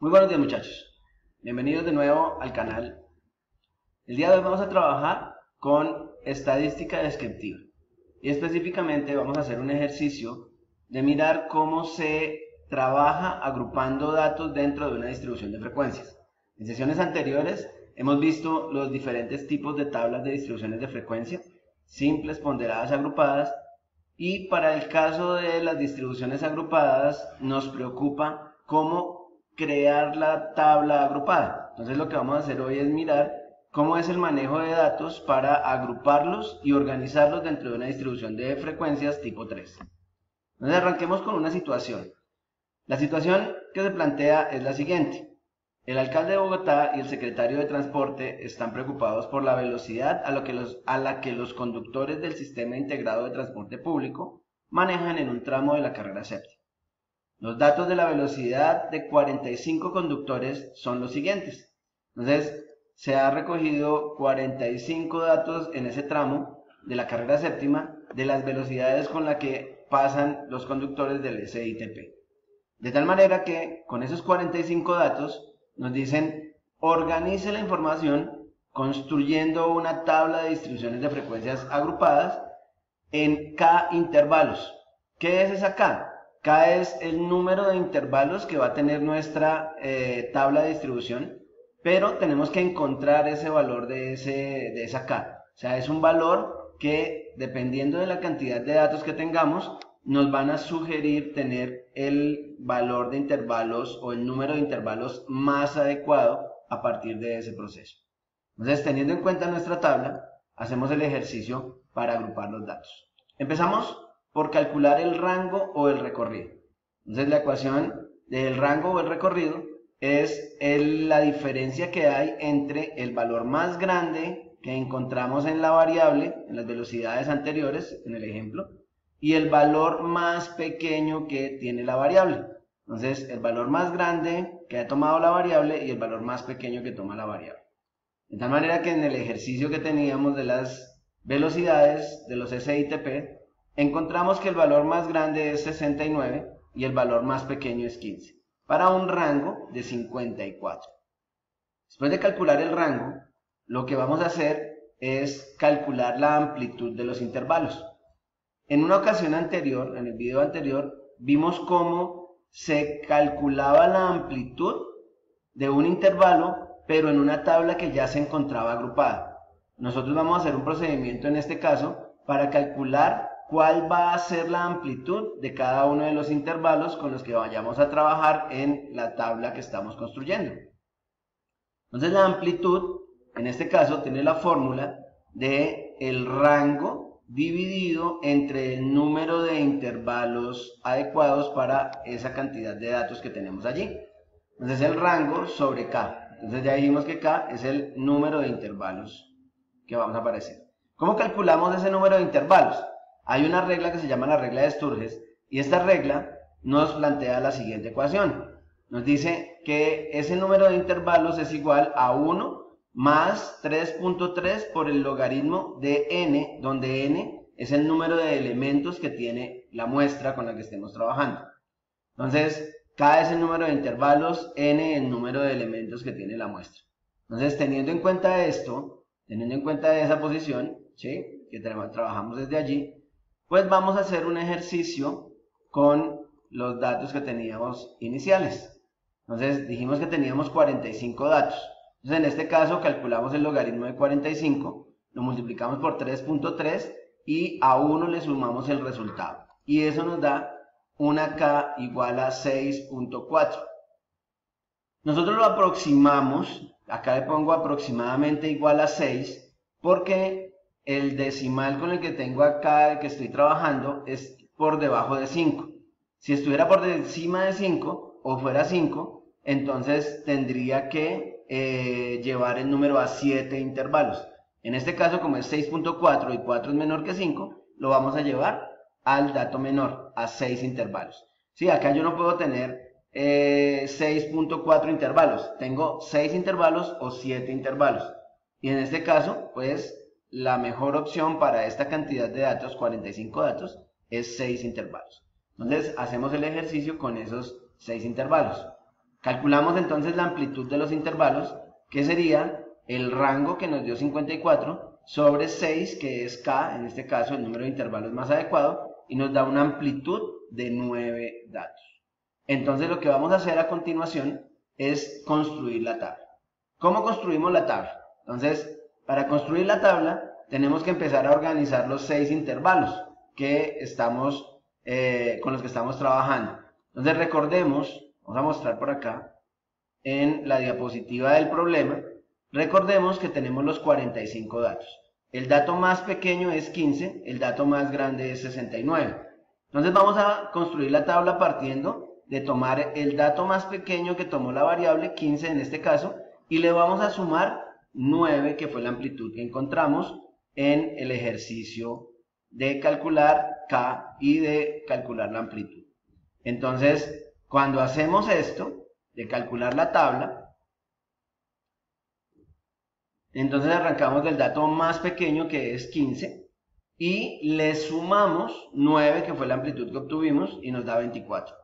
Muy buenos días, muchachos, bienvenidos de nuevo al canal. El día de hoy vamos a trabajar con estadística descriptiva y específicamente vamos a hacer un ejercicio de mirar cómo se trabaja agrupando datos dentro de una distribución de frecuencias. En sesiones anteriores hemos visto los diferentes tipos de tablas de distribuciones de frecuencia, simples, ponderadas, agrupadas, y para el caso de las distribuciones agrupadas nos preocupa cómo crear la tabla agrupada. Entonces lo que vamos a hacer hoy es mirar cómo es el manejo de datos para agruparlos y organizarlos dentro de una distribución de frecuencias tipo 3. Entonces arranquemos con una situación. La situación que se plantea es la siguiente. El alcalde de Bogotá y el secretario de Transporte están preocupados por la velocidad a la que los conductores del Sistema Integrado de Transporte Público manejan en un tramo de la carrera séptima. Los datos de la velocidad de 45 conductores son los siguientes. Entonces, se ha recogido 45 datos en ese tramo de la carrera séptima de las velocidades con las que pasan los conductores del SITP. De tal manera que con esos 45 datos nos dicen, organice la información construyendo una tabla de distribuciones de frecuencias agrupadas en K intervalos. ¿Qué es esa K? K es el número de intervalos que va a tener nuestra tabla de distribución, pero tenemos que encontrar ese valor de esa K. O sea, es un valor que, dependiendo de la cantidad de datos que tengamos, nos van a sugerir tener el valor de intervalos o el número de intervalos más adecuado a partir de ese proceso. Entonces, teniendo en cuenta nuestra tabla, hacemos el ejercicio para agrupar los datos. Empezamos por calcular el rango o el recorrido. Entonces, la ecuación del rango o el recorrido es la diferencia que hay entre el valor más grande que encontramos en la variable, en las velocidades anteriores, en el ejemplo, y el valor más pequeño que tiene la variable. Entonces, el valor más grande que ha tomado la variable y el valor más pequeño que toma la variable. De tal manera que en el ejercicio que teníamos de las velocidades de los SITP, encontramos que el valor más grande es 69 y el valor más pequeño es 15, para un rango de 54. Después de calcular el rango, lo que vamos a hacer es calcular la amplitud de los intervalos. En una ocasión anterior, en el video anterior, vimos cómo se calculaba la amplitud de un intervalo, pero en una tabla que ya se encontraba agrupada. Nosotros vamos a hacer un procedimiento en este caso para calcular cuál va a ser la amplitud de cada uno de los intervalos con los que vayamos a trabajar en la tabla que estamos construyendo. Entonces la amplitud, en este caso, tiene la fórmula de el rango dividido entre el número de intervalos adecuados para esa cantidad de datos que tenemos allí. Entonces el rango sobre K. Entonces ya dijimos que K es el número de intervalos que vamos a aparecer. ¿Cómo calculamos ese número de intervalos? Hay una regla que se llama la regla de Sturges y esta regla nos plantea la siguiente ecuación. Nos dice que ese número de intervalos es igual a 1 más 3.3 por el logaritmo de n, donde n es el número de elementos que tiene la muestra con la que estemos trabajando. Entonces, K es el número de intervalos, n el número de elementos que tiene la muestra. Entonces, teniendo en cuenta esto, teniendo en cuenta esa posición, ¿sí?, que trabajamos desde allí, pues vamos a hacer un ejercicio con los datos que teníamos iniciales. Entonces, dijimos que teníamos 45 datos. Entonces, en este caso, calculamos el logaritmo de 45, lo multiplicamos por 3.3 y a 1 le sumamos el resultado. Y eso nos da una K igual a 6.4. Nosotros lo aproximamos, acá le pongo aproximadamente igual a 6, porque el decimal con el que tengo acá, el que estoy trabajando, es por debajo de 5. Si estuviera por encima de 5 o fuera 5, entonces tendría que llevar el número a 7 intervalos. En este caso, como es 6.4 y 4 es menor que 5, lo vamos a llevar al dato menor, a 6 intervalos. Sí, acá yo no puedo tener 6.4 intervalos, tengo 6 intervalos o 7 intervalos. Y en este caso, pues, la mejor opción para esta cantidad de datos, 45 datos, es 6 intervalos. Entonces, hacemos el ejercicio con esos 6 intervalos. Calculamos entonces la amplitud de los intervalos, que sería el rango que nos dio 54 sobre 6, que es K, en este caso el número de intervalos más adecuado, y nos da una amplitud de 9 datos. Entonces lo que vamos a hacer a continuación es construir la tabla. ¿Cómo construimos la tabla? Entonces, para construir la tabla tenemos que empezar a organizar los 6 intervalos que con los que estamos trabajando. Entonces recordemos, vamos a mostrar por acá en la diapositiva del problema, recordemos que tenemos los 45 datos. El dato más pequeño es 15, el dato más grande es 69. Entonces vamos a construir la tabla partiendo de tomar el dato más pequeño que tomó la variable, 15 en este caso, y le vamos a sumar 9, que fue la amplitud que encontramos en el ejercicio de calcular K y de calcular la amplitud. Entonces, cuando hacemos esto, de calcular la tabla, entonces arrancamos del dato más pequeño, que es 15, y le sumamos 9, que fue la amplitud que obtuvimos, y nos da 24.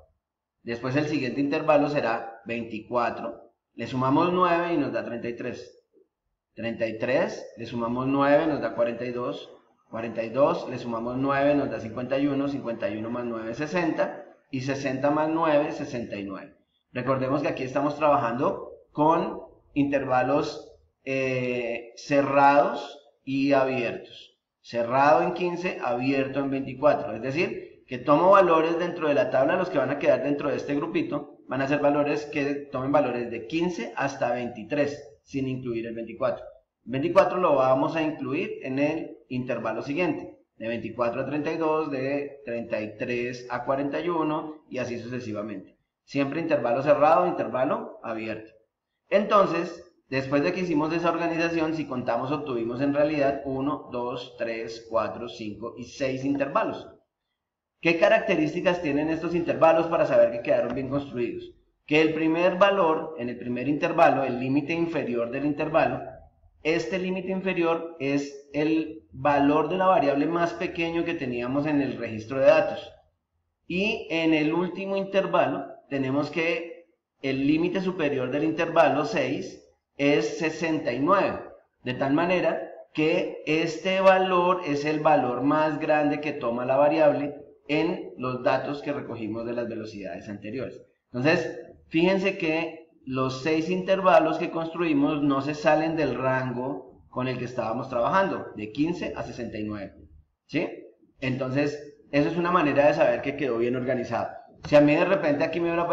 Después el siguiente intervalo será 24, le sumamos 9 y nos da 33. 33, le sumamos 9, nos da 42. 42, le sumamos 9, nos da 51. 51 más 9, 60. Y 60 más 9, 69. Recordemos que aquí estamos trabajando con intervalos cerrados y abiertos. Cerrado en 15, abierto en 24. Es decir, que tomo valores dentro de la tabla, los que van a quedar dentro de este grupito, van a ser valores que tomen valores de 15 hasta 23, sin incluir el 24. El 24 lo vamos a incluir en el intervalo siguiente, de 24 a 32, de 33 a 41 y así sucesivamente. Siempre intervalo cerrado, intervalo abierto. Entonces, después de que hicimos esa organización, si contamos, obtuvimos en realidad 1, 2, 3, 4, 5 y 6 intervalos. ¿Qué características tienen estos intervalos para saber que quedaron bien construidos? Que el primer valor, en el primer intervalo, el límite inferior del intervalo, este límite inferior es el valor de la variable más pequeño que teníamos en el registro de datos. Y en el último intervalo tenemos que el límite superior del intervalo 6 es 69. De tal manera que este valor es el valor más grande que toma la variable en los datos que recogimos de las velocidades anteriores. Entonces, fíjense que los 6 intervalos que construimos no se salen del rango con el que estábamos trabajando, de 15 a 69. ¿Sí? Entonces, eso es una manera de saber que quedó bien organizado. Si a mí de repente aquí me hubiera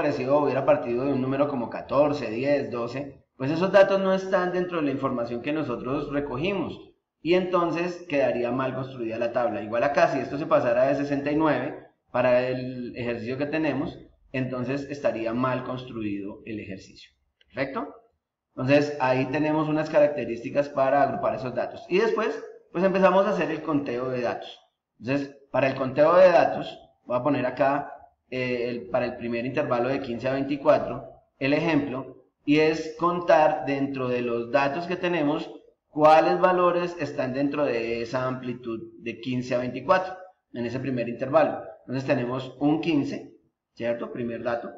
partido de un número como 14, 10, 12, pues esos datos no están dentro de la información que nosotros recogimos. Y entonces quedaría mal construida la tabla. Igual acá, si esto se pasara de 69 para el ejercicio que tenemos, entonces estaría mal construido el ejercicio. ¿Perfecto? Entonces ahí tenemos unas características para agrupar esos datos. Y después, pues empezamos a hacer el conteo de datos. Entonces, para el conteo de datos, voy a poner acá para el primer intervalo de 15 a 24 el ejemplo, y es contar dentro de los datos que tenemos cuáles valores están dentro de esa amplitud de 15 a 24 en ese primer intervalo. Entonces tenemos un 15, ¿cierto? Primer dato.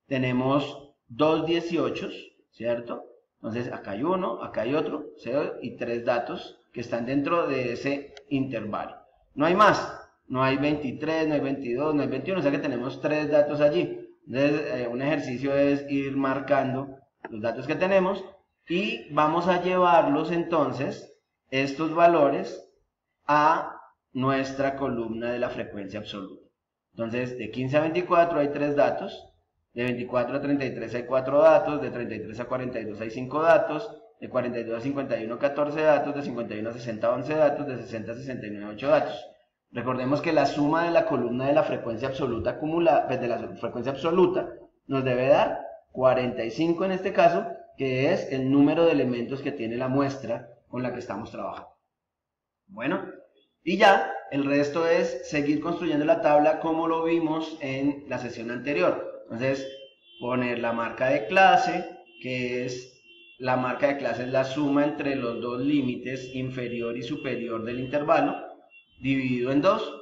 Tenemos dos 18, ¿cierto? Entonces acá hay uno, acá hay otro, ¿cierto? Y 3 datos que están dentro de ese intervalo. No hay más, no hay 23, no hay 22, no hay 21, o sea que tenemos 3 datos allí. Entonces un ejercicio es ir marcando los datos que tenemos y vamos a llevarlos entonces, estos valores, a nuestra columna de la frecuencia absoluta. Entonces de 15 a 24 hay 3 datos, de 24 a 33 hay 4 datos, de 33 a 42 hay 5 datos, de 42 a 51 14 datos, de 51 a 60 11 datos, de 60 a 69 8 datos. Recordemos que la suma de la columna de la frecuencia absoluta acumulada, pues de la frecuencia absoluta, nos debe dar 45 en este caso, que es el número de elementos que tiene la muestra con la que estamos trabajando. Bueno, y ya el resto es seguir construyendo la tabla como lo vimos en la sesión anterior. Entonces, poner la marca de clase, que es la marca de clase es la suma entre los dos límites inferior y superior del intervalo, dividido en 2.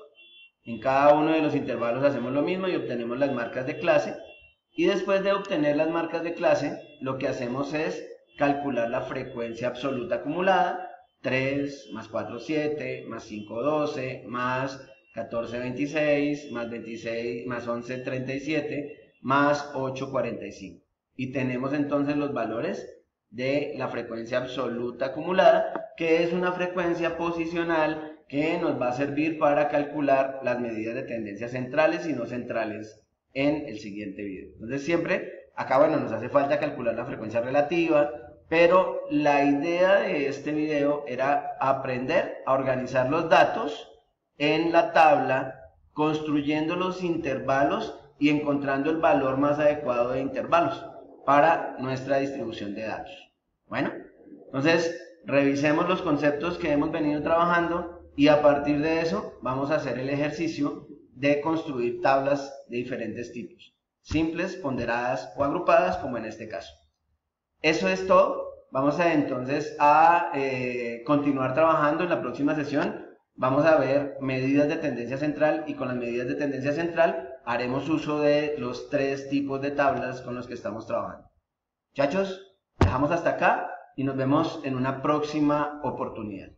En cada uno de los intervalos hacemos lo mismo y obtenemos las marcas de clase. Y después de obtener las marcas de clase, lo que hacemos es calcular la frecuencia absoluta acumulada, 3 más 4, 7, más 5, 12, más 14, 26, más 26, más 11, 37, más 8, 45. Y tenemos entonces los valores de la frecuencia absoluta acumulada, que es una frecuencia posicional que nos va a servir para calcular las medidas de tendencia centrales y no centrales en el siguiente video. Entonces siempre, acá bueno, nos hace falta calcular la frecuencia relativa, pero la idea de este video era aprender a organizar los datos en la tabla, construyendo los intervalos y encontrando el valor más adecuado de intervalos para nuestra distribución de datos. Bueno, entonces revisemos los conceptos que hemos venido trabajando y a partir de eso vamos a hacer el ejercicio de construir tablas de diferentes tipos, simples, ponderadas o agrupadas, como en este caso. Eso es todo. Vamos a entonces a continuar trabajando en la próxima sesión. Vamos a ver medidas de tendencia central y con las medidas de tendencia central haremos uso de los 3 tipos de tablas con los que estamos trabajando. Muchachos, dejamos hasta acá y nos vemos en una próxima oportunidad.